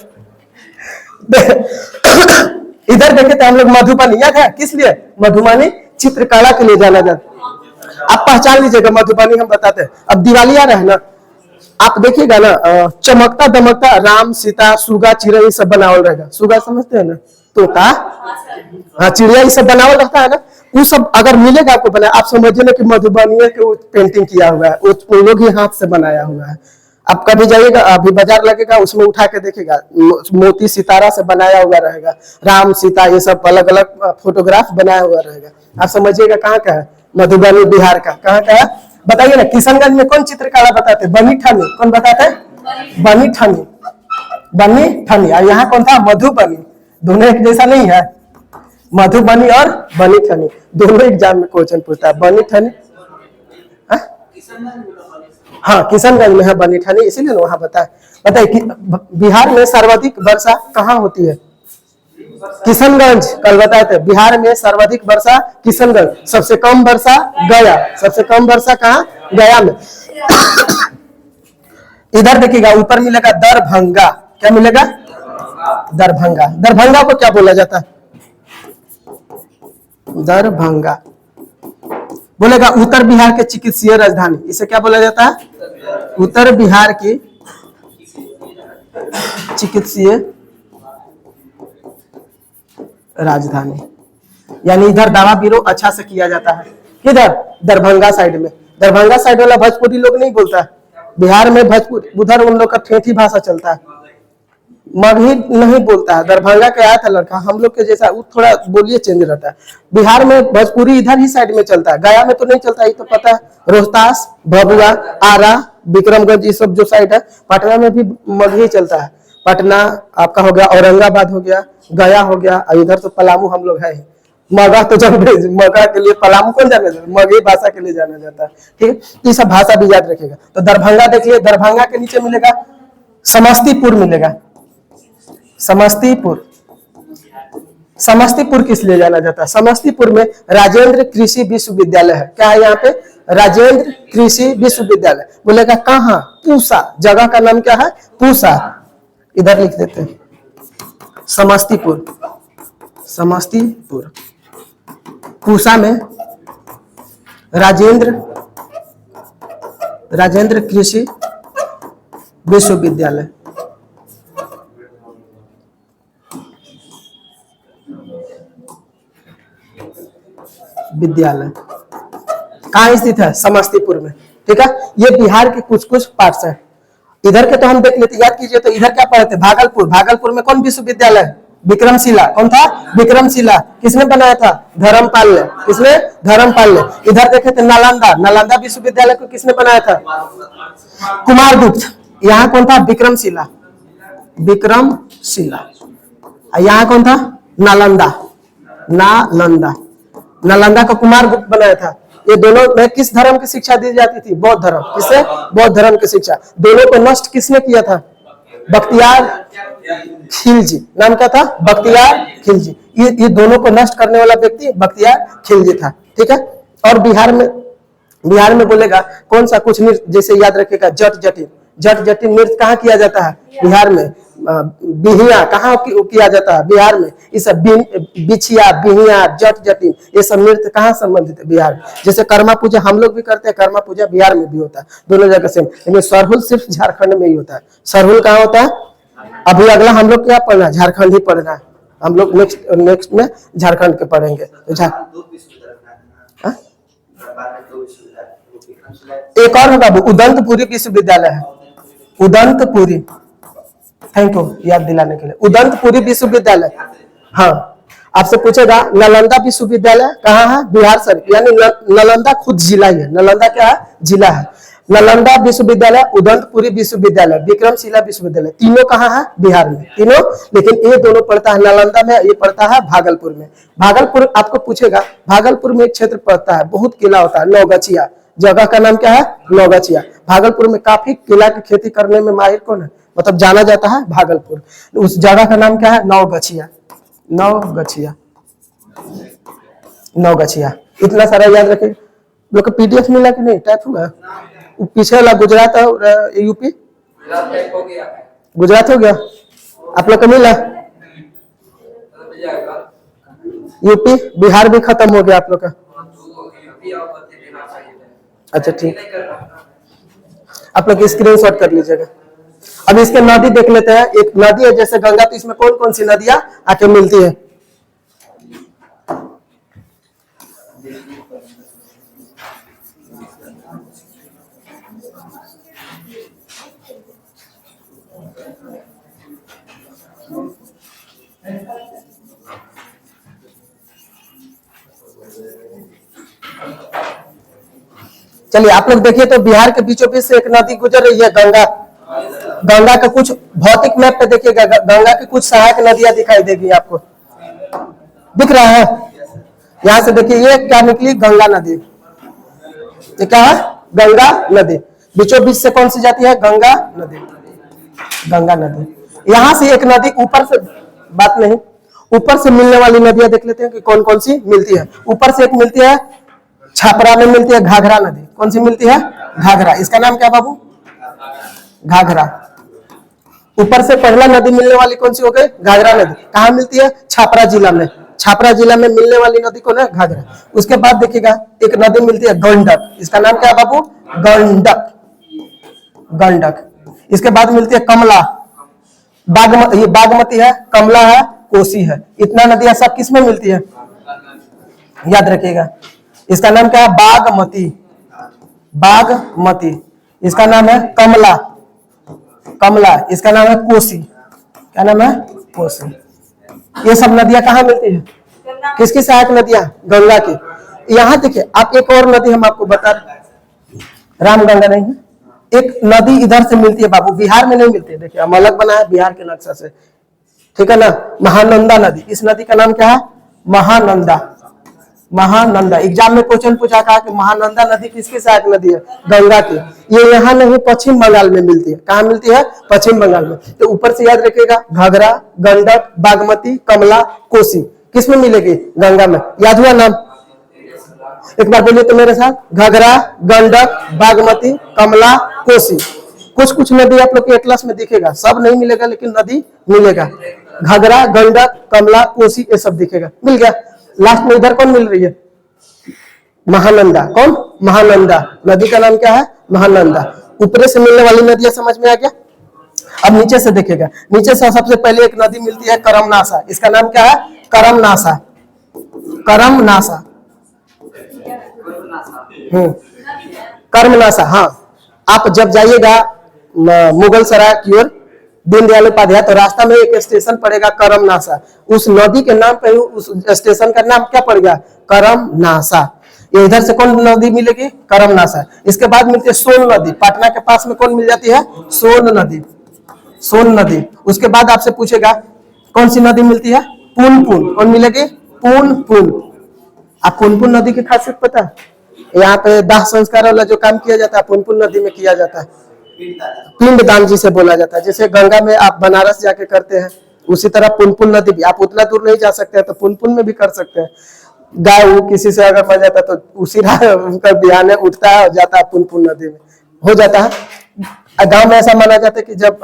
इधर देखे तो हम लोग मधुबनी, याद है किस लिए? मधुबनी चित्रकला के लिए जाना जाता। आप पहचान लीजिएगा मधुबनी, हम बताते हैं। अब दिवाली आ रहा है ना, आप देखिएगा ना, चमकता दमकता राम सीता सुगा चिड़िया सब बनावल रहेगा। सुगा समझते हैं ना? तोता, हाँ चिड़िया ये सब बनावल रहता है ना। वो सब अगर मिलेगा आपको बना, आप समझिए ना कि मधुबनी के पेंटिंग किया हुआ है, उन लोग ही हाथ से बनाया हुआ है। आप कभी जाइएगा, अभी बाजार लगेगा, उसमें उठा के देखिएगा, मोती सितारा से बनाया हुआ रहेगा, राम सीता ये सब अलग अलग फोटोग्राफ बनाया हुआ रहेगा। आप समझिएगा कहाँ का है? मधुबनी बिहार का। कहाँ का है बताइए ना? किशनगंज में कौन चित्रकला बताते? बनी ठानी। कौन बताते? बनी ठानी। और यहाँ कौन था? मधुबनी। दोनों एक जैसा नहीं है? मधुबनी और बनी ठानी दोनों एग्जाम में क्वेश्चन पूछता है। बनी ठानी, हाँ किशनगंज में है बनी ठानी, इसीलिए वहां बताइए कि बिहार में सर्वाधिक वर्षा कहाँ होती है? किशनगंज। कल बताए थे बिहार में सर्वाधिक वर्षा किशनगंज, सबसे कम वर्षा गया। सबसे कम वर्षा कहाँ? गया में। इधर देखिएगा ऊपर मिलेगा दरभंगा। क्या मिलेगा? दरभंगा। दरभंगा को क्या बोला जाता है? दरभंगा बोलेगा उत्तर बिहार के चिकित्सीय राजधानी। इसे क्या बोला जाता है? उत्तर बिहार की चिकित्सीय राजधानी, यानी इधर दवा बीरो अच्छा से किया जाता है। किधर? दरभंगा साइड में। दरभंगा साइड वाला भोजपुरी लोग नहीं बोलता, बिहार में भोजपुरी, उधर उन लोग का ठेठी भाषा चलता है, मगही नहीं बोलता है। दरभंगा के आया था लड़का, हम लोग के जैसा, वो थोड़ा बोलिए चेंज रहता है। बिहार में भोजपुरी इधर ही साइड में चलता है, गया में तो नहीं चलता, ये तो पता है। रोहतास, भभुआ, आरा, विक्रमगंज, ये सब जो साइड है, पटना में भी मगही चलता है। पटना आपका हो गया, औरंगाबाद हो गया, गया हो गया, और इधर तो पलामू हम लोग है। मगह तो जब मगह के लिए पलामू कौन जाना जाता है, मगही भाषा के लिए जाना जाता है। ठीक है, तो ये सब भाषा भी याद रखेगा। तो दरभंगा देखिए, दरभंगा के नीचे मिलेगा समस्तीपुर मिलेगा। समस्तीपुर, समस्तीपुर किस लिए जाना जाता है? समस्तीपुर में राजेंद्र कृषि विश्वविद्यालय है। क्या है यहाँ पे? राजेंद्र कृषि विश्वविद्यालय। बोलेगा कहाँ? पूसा। जगह का नाम क्या है? पूसा। इधर लिख देते हैं समस्तीपुर। समस्तीपुर, पूसा में राजेंद्र कृषि विश्वविद्यालय। विद्यालय कहाँ स्थित है? समस्तीपुर में। ठीक है, ये बिहार के कुछ कुछ पार्ट्स हैं। इधर के तो हम देख लेते, याद कीजिए। तो इधर क्या पढ़े थे? भागलपुर। भागलपुर में कौन विश्वविद्यालय? विक्रमशिला। कौन था? विक्रमशिला। किसने बनाया था? धर्मपाल ने। किसने? धर्मपाल ने। इधर देखे थे नालंदा। नालंदा विश्वविद्यालय को किसने बनाया था? कुमारगुप्त। यहाँ कौन था? विक्रमशिला। विक्रमशिला। यहाँ कौन था? नालंदा। नालंदा, नालंदा का कुमारगुप्त बनाया था। ये दोनों में किस धर्म की शिक्षा दी जाती थी? बौद्ध धर्म। किससे? बौद्ध धर्म की शिक्षा। दोनों को नष्ट किसने किया था? बख्तियार खिलजी। नाम क्या था? बख्तियार खिलजी। ये दोनों को नष्ट करने वाला व्यक्ति बख्तियार खिलजी था। ठीक है, और बिहार में बोलेगा कौन सा कुछ नृत्य, जैसे याद रखेगा जट जटिन। जट जटिन नृत्य कहाँ किया जाता है? बिहार में। बिहिया कहाँ किया जाता है? बिहार में। ये सब बिछिया, बिहिया, जट जटिन, ये सब नृत्य कहाँ संबंधित है? बिहार। जैसे कर्मा पूजा हम लोग भी करते हैं, कर्मा पूजा बिहार में भी होता है, दोनों जगह सेम। लेकिन सरहुल सिर्फ झारखंड में ही होता है। सरहुल कहाँ होता है? अभी अगला हम लोग क्या पढ़ना है? झारखंड ही पढ़ना है। हम लोग नेक्स्ट में झारखंड के पढ़ेंगे। एक और होगा, उदंतपुरी विश्वविद्यालय है। उदंतपुरी, थैंक यू याद दिलाने के लिए। उदंतपुरी विश्वविद्यालय। हाँ, आपसे पूछेगा नालंदा विश्वविद्यालय कहाँ है? बिहार शरीफ, यानी नालंदा खुद जिला ही है। नालंदा क्या है? जिला है। नालंदा विश्वविद्यालय, उदंतपुरी विश्वविद्यालय, विक्रमशिला विश्वविद्यालय, तीनों कहाँ है? बिहार में तीनों। लेकिन ये दोनों पड़ता है नालंदा में, ये पड़ता है भागलपुर में। भागलपुर आपको पूछेगा, भागलपुर में एक क्षेत्र पड़ता है, बहुत किला होता है, नौगछिया। जगह का नाम क्या है? नौगछिया। भागलपुर में काफी केला की खेती करने में माहिर कौन है? मतलब जाना जाता है भागलपुर। उस जगह का नाम क्या है? नौगछिया। नौगछिया, नौगछिया। इतना सारा याद रखे। लोग को पीडीएफ मिला कि नहीं? टाइप हुआ? पीछे वाला गुजरात और यूपी, गुजरात हो गया। आप लोग को मिला? यूपी, बिहार भी खत्म हो गया आप लोग का। अच्छा ठीक, आप लोग स्क्रीनशॉट कर लीजिएगा। अब इसके नदी देख लेते हैं। एक नदी है जैसे गंगा, तो इसमें कौन कौन सी नदियां आके मिलती है? चलिए आप लोग देखिए, तो बिहार के बीचों बीच से एक नदी गुजर रही है, गंगा। गंगा का कुछ भौतिक मैप पे देखिएगा, गंगा की कुछ सहायक नदियां दिखाई देगी आपको, दिख रहा है? यहां से देखिए, ये क्या निकली? गंगा नदी। ये क्या है? गंगा नदी। बीचों बीच से कौन सी जाती है? गंगा नदी। गंगा नदी। यहां से एक नदी ऊपर से, बात नहीं, ऊपर से मिलने वाली नदियां देख लेते हैं कि कौन कौन सी मिलती है। ऊपर से एक मिलती है, छपरा में मिलती है घाघरा नदी। कौन सी मिलती है? घाघरा। इसका नाम क्या बाबू? घाघरा। ऊपर से पहला नदी मिलने वाली कौन सी हो गई? घाघरा नदी। कहाँ मिलती है? छपरा जिला में। छपरा जिला में मिलने वाली नदी कौन है? घाघरा। उसके बाद देखिएगा, एक नदी मिलती है गंडक। इसका नाम क्या है बाबू? गंडक। गंडक। इसके बाद मिलती है कमला। बागमती, ये बागमती है, कमला है, कोसी है। इतना नदियां सब किस में मिलती है? याद रखिएगा। इसका नाम क्या है? बागमती। बागमती। इसका नाम है कमला। कमला। इसका नाम है कोसी। क्या नाम है? कोसी। ये सब नदियां कहाँ मिलती है? किसकी सहायक नदियां? गंगा की। यहाँ देखिए, आप एक और नदी हम आपको बता रहे, रामगंगा नहीं है, एक नदी इधर से मिलती है बाबू, बिहार में नहीं मिलती है। देखिए हम अलग बनाया बिहार के नक्शा से, ठीक है ना? महानंदा नदी। इस नदी का नाम क्या है? महानंदा। महानंदा। एग्जाम में क्वेश्चन पूछा था कि महानंदा नदी किसकी सहायक नदी है? गंगा की। ये यहाँ नहीं, पश्चिम बंगाल में मिलती है। कहाँ मिलती है? पश्चिम बंगाल में। तो ऊपर से याद रखिएगा, घाघरा, गंडक, बागमती, कमला, कोसी किस में मिलेगी? गंगा में। याद हुआ नाम? एक बार बोलिए तो मेरे साथ, घाघरा, गंडक, बागमती, कमला, कोसी। कुछ कुछ नदी आप लोग के एटलस में दिखेगा, सब नहीं मिलेगा लेकिन नदी मिलेगा। घाघरा, गंडक, कमला, कोसी, ये सब दिखेगा। मिल गया। लास्ट में इधर कौन मिल रही है? महानंदा। कौन? महानंदा। नदी का नाम क्या है? महानंदा। ऊपर से मिलने वाली नदियां समझ में आ गया। अब नीचे से देखेगा, नीचे से सबसे पहले एक नदी मिलती है करमनासा। इसका नाम क्या है? करमनासा। करमनासा। कर्मनासा। हाँ, आप जब जाइएगा मुगल सराय की ओर, दीनदयाल उपाध्याय, तो रास्ता में एक स्टेशन पड़ेगा करमनासा। उस नदी के नाम पे उस स्टेशन का नाम क्या पड़ गया? करमनासा। ये इधर से कौन नदी मिलेगी? करमनासा। इसके बाद मिलती है सोन नदी। पटना के पास में कौन मिल जाती है? सोन नदी। सोन नदी। उसके बाद आपसे पूछेगा कौन सी नदी मिलती है? पुनपुन। कौन मिलेगी? पुनपुन। आप पुनपुन नदी की खासियत पता है? यहाँ पे दाह संस्कार वाला जो काम किया जाता है पुनपुन नदी में किया जाता है। पिंडदान जिसे बोला जाता है। जैसे गंगा में आप बनारस जाके करते हैं, उसी तरह पुनपुन नदी भी, आप उतना दूर नहीं जा सकते हैं तो पुनपुन में भी कर सकते हैं। गाय किसी से अगर मर जाता है तो उसी राह उनका बिहान उठता है और जाता है पुनपुन नदी में, हो जाता है। गांव में ऐसा माना जाता है कि जब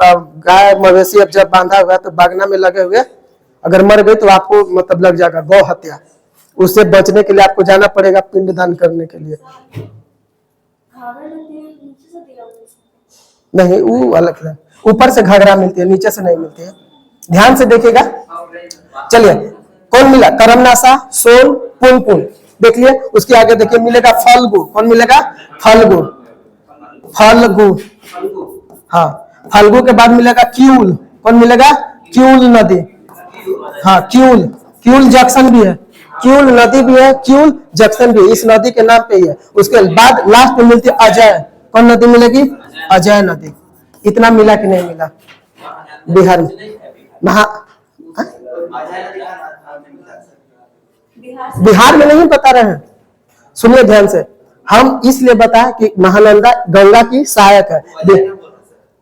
गाय मवेशी अब जब बांधा हुआ तो बागना में लगे हुए अगर मर गई तो आपको मतलब लग जाएगा गौ हत्या। उससे बचने के लिए आपको जाना पड़ेगा पिंडदान करने के लिए। नहीं, वो अलग है। ऊपर से घाघरा मिलती है, नीचे से नहीं मिलती है। ध्यान से देखिएगा। चलिए, कौन मिला? करमनासा, सोन, पुनपुन देख लिए। उसके आगे देखिए मिलेगा फल्गु। कौन मिलेगा? फल्गु। फल्गु। हाँ, फल्गु के बाद मिलेगा क्यूल। कौन मिलेगा? क्यूल नदी। हाँ, क्यूल। क्यूल जंक्शन भी है, क्यूल नदी भी है, क्यूल जंक्शन भी है। इस नदी के नाम पे ही है। उसके बाद लास्ट में मिलती है अजय। कौन नदी मिलेगी? अजय नदी। इतना मिला कि नहीं मिला? बिहार में बिहार में नहीं बता रहे हैं, सुनिए ध्यान से। हम इसलिए बताएं कि महानंदा गंगा की सहायक है।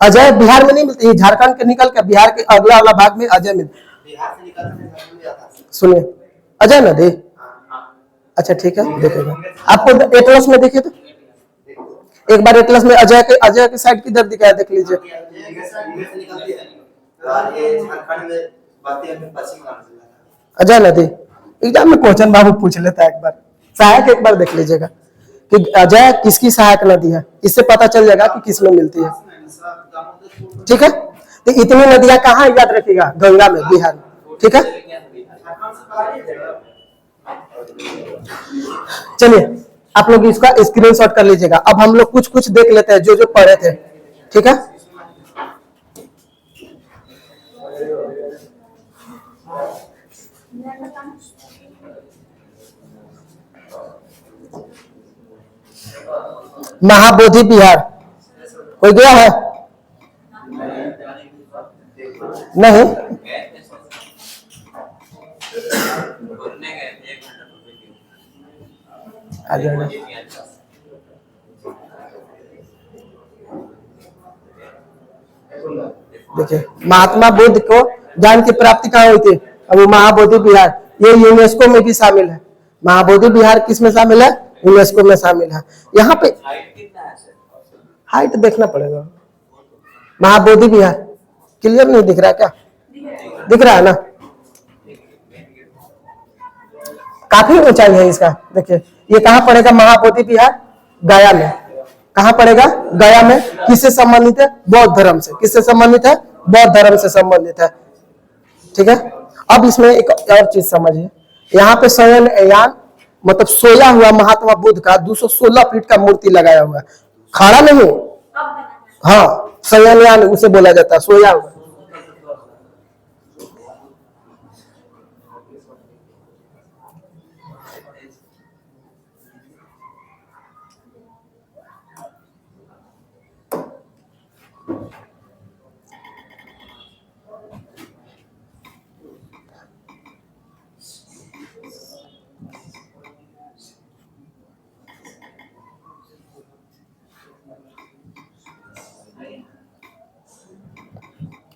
अजय बिहार में नहीं मिलती, झारखंड के निकल के बिहार के अगला वाला भाग में अजय मिलती। सुनिए, अजय नदी। अच्छा ठीक है, देखेगा आपको एटलस में देखिए तो एक बार एटलस में अजय के साइड किधर दिखाया देख लीजिए। अजय नदी। एग्जाम में क्वेश्चन बाबू पूछ लेता है, एक बार सहायक एक बार देख लीजिएगा कि अजय किसकी सहायक नदी है, इससे पता चल जाएगा कि किस में मिलती है। ठीक है, तो इतनी नदियां कहाँ याद रखिएगा? गंगा में, बिहार में। ठीक है, चलिए आप लोग इसका स्क्रीनशॉट कर लीजिएगा। अब हम लोग कुछ कुछ देख लेते हैं जो जो पढ़े थे। ठीक है, महाबोधि बिहार कोई गया है? नहीं, आ जाएगा। देखिए, महात्मा बुद्ध को ज्ञान की प्राप्ति कहाँ हुई थी? अभी महाबोधि बिहार, ये यूनेस्को में भी शामिल है। महाबोधि बिहार किस में शामिल है? यूनेस्को में शामिल है। यहाँ पे हाइट देखना पड़ेगा। महाबोधि बिहार क्लियर नहीं दिख रहा है क्या? दिख रहा है ना? काफी ऊंचाई है इसका। देखिए ये कहाँ पड़ेगा? महाबोधि बिहार गया में। कहाँ पड़ेगा? गया में। किससे संबंधित है? बौद्ध धर्म से। किससे संबंधित है? बौद्ध धर्म से संबंधित है। ठीक है, अब इसमें एक और चीज समझिए, यहाँ पे शयन यान मतलब सोया हुआ महात्मा बुद्ध का 216 फीट का मूर्ति लगाया हुआ है, खड़ा नहीं। हाँ, शयन यान उसे बोला जाता है, सोया हुआ।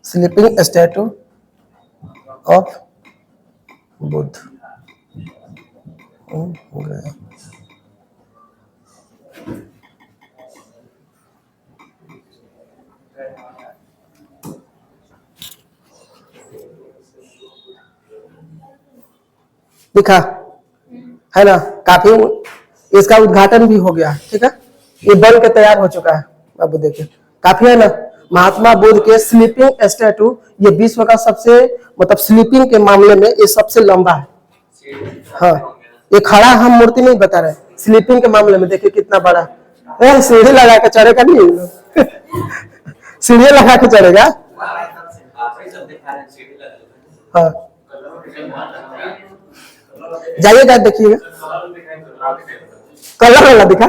Sleeping statue of Buddha. दिखा है ना, काफी इसका उद्घाटन भी हो गया। ठीक है, ये बन के तैयार हो चुका है। अब देखिए काफी है ना, महात्मा बुद्ध के स्लीपिंग स्टैटू, ये विश्व का सबसे मतलब स्लीपिंग के मामले में ये सबसे लंबा है। हाँ, ये खड़ा हम मूर्ति नहीं बता रहे, स्लीपिंग के मामले में देखिए कितना बड़ा। सीढ़ी लगा के चढ़ेगा नहीं सीढ़ी लगा के चढ़ेगा। हाँ, जाइएगा देखिएगा, कलर वाला दिखा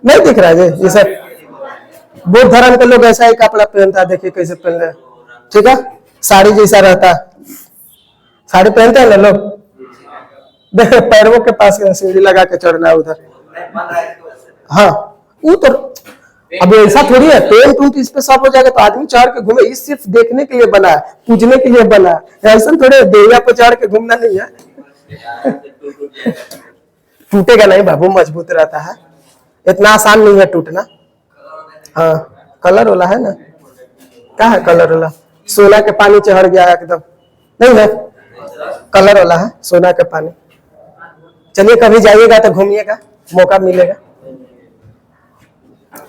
नहीं दिख रहा है ये सब। बुद्ध धर्म के लोग ऐसा ही कपड़ा पहनता है, देखिए कैसे पहन रहे। ठीक है, साड़ी जैसा रहता है, साड़ी पहनते हैं ना लोग। देखो पैरों के पास सीढ़ी लगा के चढ़ना है उधर। हाँ, वो तो अब ऐसा थोड़ी है पेंट उंट इस पे सब हो जाएगा तो आदमी चढ़ के घूमे। इस सिर्फ देखने के लिए बना है, पूजने के लिए बना है, ऐसा थोड़े देविया पे चढ़ के घूमना नहीं है। टूटेगा नहीं बाबू, मजबूत रहता है, इतना आसान नहीं है टूटना। हाँ, कलर वाला है ना, क्या है कलर वाला, सोना के पानी चढ़ गया एकदम, नहीं है कलर वाला है, सोना के पानी। चलिए कभी जाइएगा तो घूमिएगा, मौका मिलेगा।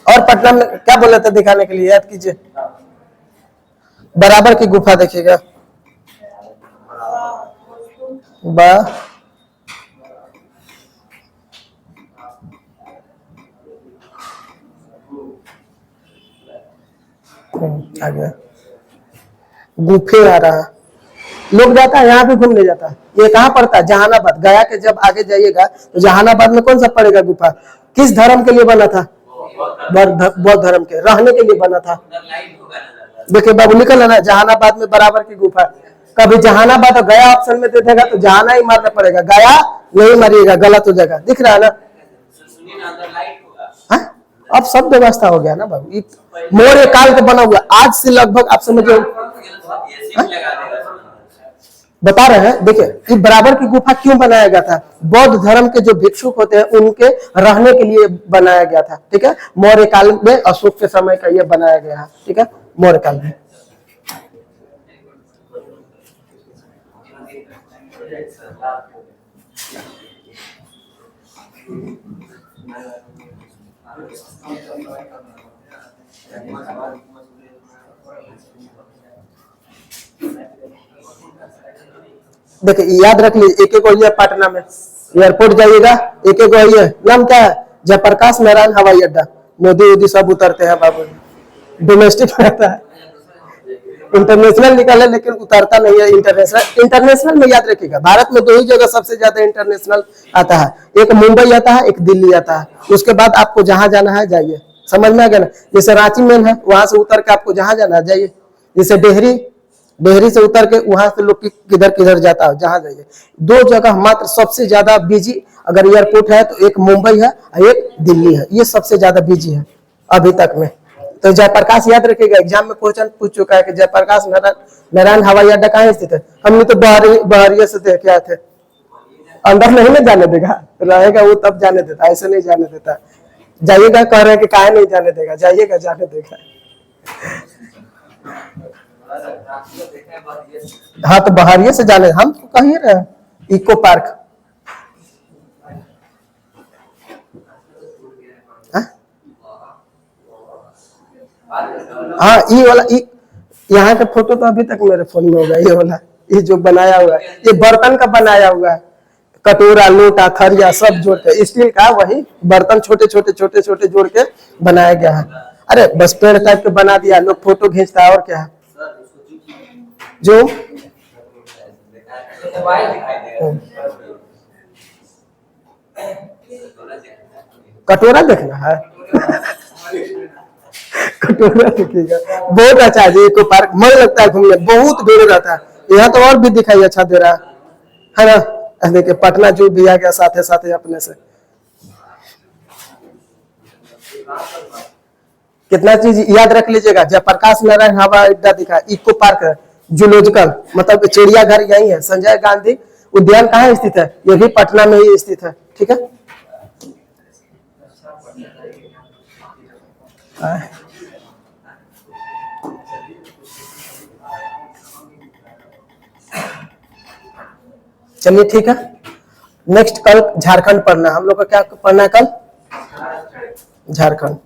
और पटना में क्या बोला था दिखाने के लिए, याद कीजिए। बराबर की गुफा देखिएगा, आ गया गुफे आ रहा, लोग जाता है यहाँ पे घूमने जाता है। ये कहाँ पड़ता है, जहानाबाद। गया के जब आगे जाइएगा तो जहानाबाद में कौन सा पड़ेगा गुफा, किस धर्म के लिए बना था, बौद्ध धर्म के रहने के लिए बना था। देखिए बाबू निकल ना, जहानाबाद में बराबर की गुफा। कभी जहानाबाद और गया ऑप्शन में दे देगा तो जहाना ही मारना पड़ेगा, गया नहीं मारिएगा, गलत हो जाएगा। दिख रहा है ना, अब सब व्यवस्था हो गया ना बाबू। मौर्य काल का बना हुआ, आज से लगभग आप समझो, बता रहे हैं। देखिए ये बराबर की गुफा क्यों बनाया गया था, बौद्ध धर्म के जो भिक्षुक होते हैं उनके रहने के लिए बनाया गया था। ठीक है, मौर्य काल में अशोक के समय का ये बनाया गया है। ठीक है, मौर्य काल में। देखिए याद रख लीजिए, एक एक वही है पटना में, एयरपोर्ट जाइएगा एक एक वही है। नाम क्या है, जयप्रकाश नारायण हवाई अड्डा। मोदी वोदी सब उतरते हैं बाबू, डोमेस्टिक रहता है, इंटरनेशनल निकाले लेकिन उतरता नहीं है इंटरनेशनल। इंटरनेशनल में याद रखिएगा, भारत में दो ही जगह सबसे ज्यादा इंटरनेशनल आता है, एक मुंबई आता है, एक दिल्ली आता है। उसके बाद आपको जहां जाना है जाइए, समझ में आ गया ना। जैसे रांची में है, वहां से उतर के आपको जहां जाना है जाइए। जैसे डेहरी से उतर के वहां से लोग किधर किधर जाता है, जहां जाइए। दो जगह मात्र सबसे ज्यादा बिजी अगर एयरपोर्ट है तो एक मुंबई है और एक दिल्ली है, ये सबसे ज्यादा बिजी है अभी तक में। तो जयप्रकाश याद रखिएगा, एग्जाम में क्वेश्चन पूछ चुका है कि जयप्रकाश नारायण हवाई अड्डा कहाँ स्थित है। हमने तो बहरिया से देखे थे, अंदर नहीं ना जाने देगा, रहेगा वो तब जाने देता, ऐसे नहीं जाने देता। जाइएगा, कह रहे हैं कि काहे नहीं जाने देगा, जाइएगा जाने देगा। हाँ तो बहरिया से जाने, हम तो कहीं रहे इको पार्क। हाँ ये वाला, यहाँ का फोटो तो अभी तक मेरे फोन में होगा। ये वाला, ये जो बनाया हुआ है, ये बर्तन का बनाया हुआ है। कटोरा, लोटा, थरिया सब जोड़ के, स्टील का वही बर्तन छोटे छोटे छोटे छोटे जोड़ के बनाया गया है। अरे बस पेड़ टाइप के बना दिया, लोग फोटो खींचता है और क्या है। जो कटोरा देखना है कटोरा देखिएगा, बहुत अच्छा है जी। इको पार्क मन लगता है घूमने, बहुत भीड़ रहता है। यहाँ तो और भी दिखाई अच्छा दे रहा है ना। देखिए पटना जू भी आ गया साथे साथे अपने से। कितना चीज याद रख लीजिएगा। जयप्रकाश नारायण हवाई अड्डा दिखा, इको पार्क, जूलॉजिकल मतलब चिड़ियाघर यही है। संजय गांधी उद्यान कहाँ स्थित है, ये भी पटना में ही स्थित है। ठीक है, चलिए ठीक है। नेक्स्ट कल झारखंड पढ़ना, हम लोग का क्या पढ़ना है कल, झारखंड।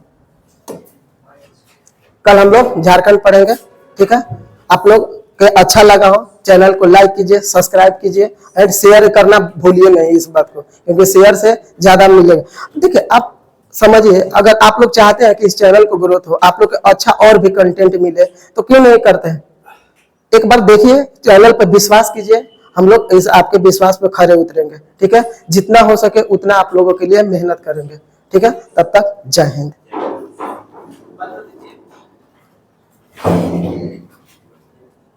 कल हम लोग झारखंड पढ़ेंगे। ठीक है, आप लोग के अच्छा लगा हो चैनल को लाइक कीजिए, सब्सक्राइब कीजिए एंड शेयर करना भूलिए नहीं इस बात को, क्योंकि शेयर से ज्यादा मिलेगा। देखिए आप समझिए, अगर आप लोग चाहते हैं कि इस चैनल को ग्रोथ हो, आप लोग को अच्छा और भी कंटेंट मिले, तो क्यों नहीं करते हैं। एक बार देखिए, चैनल पर विश्वास कीजिए, हम लोग इस आपके विश्वास पे खरे उतरेंगे। ठीक है, जितना हो सके उतना आप लोगों के लिए मेहनत करेंगे। ठीक है, तब तक जय हिंद।